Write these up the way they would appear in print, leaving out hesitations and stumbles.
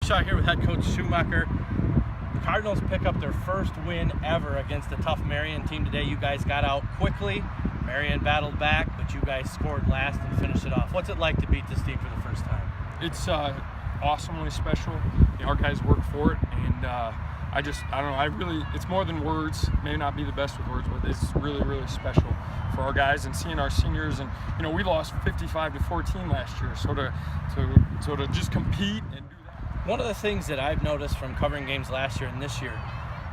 Shot here with head coach Schumacher. The Cardinals pick up their first win ever against a tough Marian team today. You guys got out quickly. Marian battled back, but you guys scored last and finished it off. What's it like to beat this team for the first time? It's awesomely special. Our guys work for it, and I don't know. It's more than words. May not be the best with words, but it's really special for our guys. And seeing our seniors, and we lost 55-14 last year. So to just compete and do that. One of the things that I've noticed from covering games last year and this year,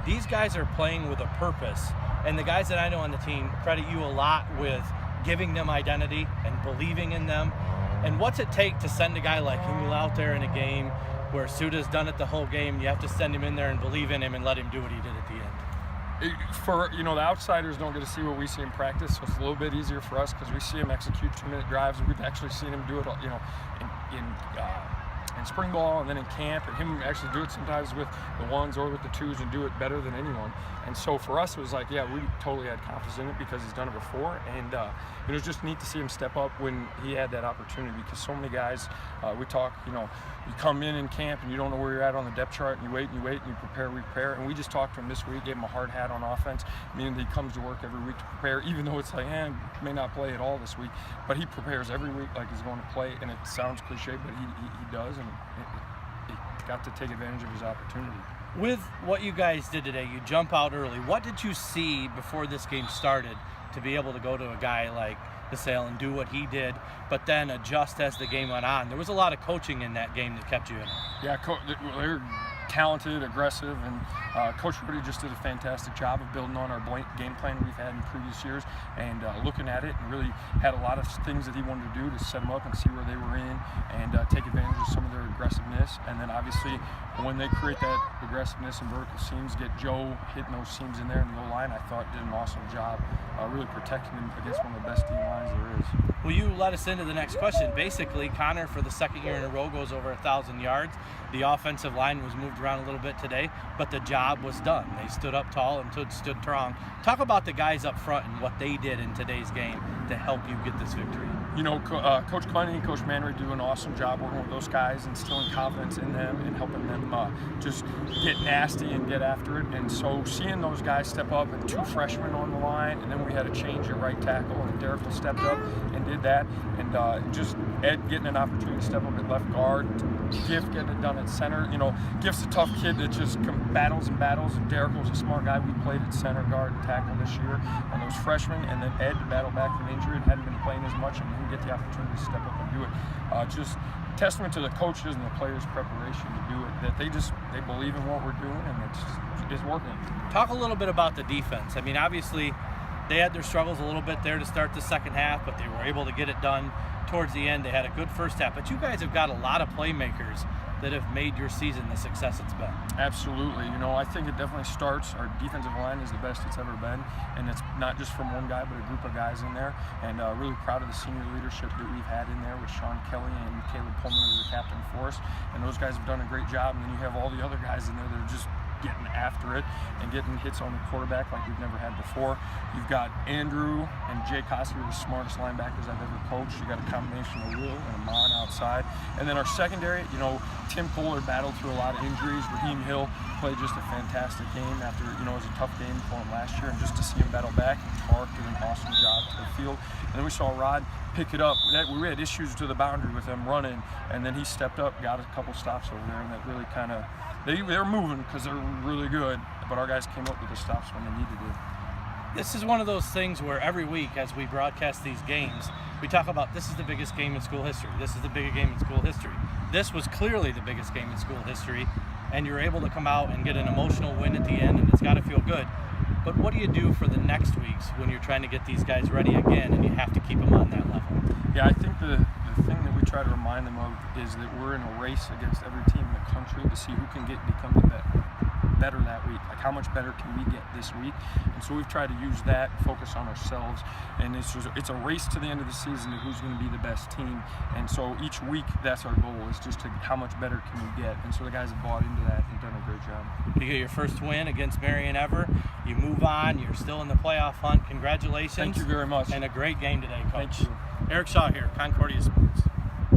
these guys are playing with a purpose. And the guys that I know on the team credit you a lot with giving them identity and believing in them. And what's it take to send a guy like him out there in a game where Suda's done it the whole game? You have to send him in there and believe in him and let him do what he did at the end. The outsiders don't get to see what we see in practice, so it's a little bit easier for us because we see him execute 2-minute drives, and we've actually seen him do it, in spring ball and then in camp, and him actually do it sometimes with the ones or with the twos and do it better than anyone. And so for us, it was like, yeah, we totally had confidence in it because he's done it before, and it was just neat to see him step up when he had that opportunity, because so many guys, we talk, you come in camp and you don't know where you're at on the depth chart, and you wait and you prepare, and we just talked to him this week, gave him a hard hat on offense, meaning that he comes to work every week to prepare, even though it's like, he may not play at all this week, but he prepares every week like he's going to play, and it sounds cliche, but he does, and he got to take advantage of his opportunity. With what you guys did today, you jump out early. What did you see before this game started to be able to go to a guy like DeSale and do what he did, but then adjust as the game went on? There was a lot of coaching in that game that kept you in it. Yeah, they're talented, aggressive, and Coach Rudy just did a fantastic job of building on our game plan we've had in previous years, and looking at it, and really had a lot of things that he wanted to do to set them up and see where they were in, and take advantage of some of their aggressiveness. And then obviously when they create that aggressiveness and vertical seams, get Joe hitting those seams in there in the goal line, I thought did an awesome job really protecting him against one of the best D lines there is. Well, you led us into the next question. Basically, Connor, for the second year in a row, goes over 1,000 yards. The offensive line was moved around a little bit today, but the job was done. They stood up tall and stood strong. Talk about the guys up front and what they did in today's game to help you get this victory. Coach Clenny and Coach Manry do an awesome job working with those guys, instilling confidence in them and helping them just get nasty and get after it. And so seeing those guys step up, and 2 freshmen on the line, and then we had a change at right tackle, and Derek stepped up and did that, and just Ed getting an opportunity to step up at left guard, Gift getting it done at center. Gift's a tough kid that just battles, and Derek was a smart guy. We played at center, guard, and tackle this year, and those freshmen, and then Ed to battle back from injury and hadn't been playing as much, and he get the opportunity to step up and do it. Just testament to the coaches and the players' preparation to do it, that they believe in what we're doing, and it's working. Talk a little bit about the defense. I mean, obviously they had their struggles a little bit there to start the second half, but they were able to get it done towards the end. They had a good first half, but you guys have got a lot of playmakers that have made your season the success it's been. Absolutely. I think it definitely starts, our defensive line is the best it's ever been, and it's not just from one guy, but a group of guys in there, and really proud of the senior leadership that we've had in there with Sean Kelly and Caleb Pullman as the captain for us, and those guys have done a great job. And then you have all the other guys in there that are just getting after it and getting hits on the quarterback like we've never had before. You've got Andrew and Jay Cossey, the smartest linebackers I've ever coached. You got a combination of Will and Amon outside. And then our secondary, Tim Kohler battled through a lot of injuries. Raheem Hill played just a fantastic game after, it was a tough game for him last year, and just to see him battle back, Tark did an awesome job to the field. And then we saw Rod pick it up. We had issues to the boundary with them running, and then he stepped up, got a couple stops over there, and that really kind of, they were moving because they're really good, but our guys came up with the stops when they needed to. This is one of those things where every week as we broadcast these games, we talk about this is the biggest game in school history. This is the biggest game in school history. This was clearly the biggest game in school history, and you're able to come out and get an emotional win at the end, and it's got to feel good. But what do you do for the next weeks when you're trying to get these guys ready again and you have to keep them on that level? Yeah, I think the thing that we try to remind them of is that we're in a race against every team in the country to see who can become the better that week. Like, how much better can we get this week? And so we've tried to use that, focus on ourselves, and it's a race to the end of the season to who's going to be the best team. And so each week, that's our goal, is just to how much better can we get. And so the guys have bought into that and done a great job. You get your first win against Marian ever. You move on. You're still in the playoff hunt. Congratulations. Thank you very much. And a great game today, Coach. Thank you. Eric Shaw here, Concordia Sports.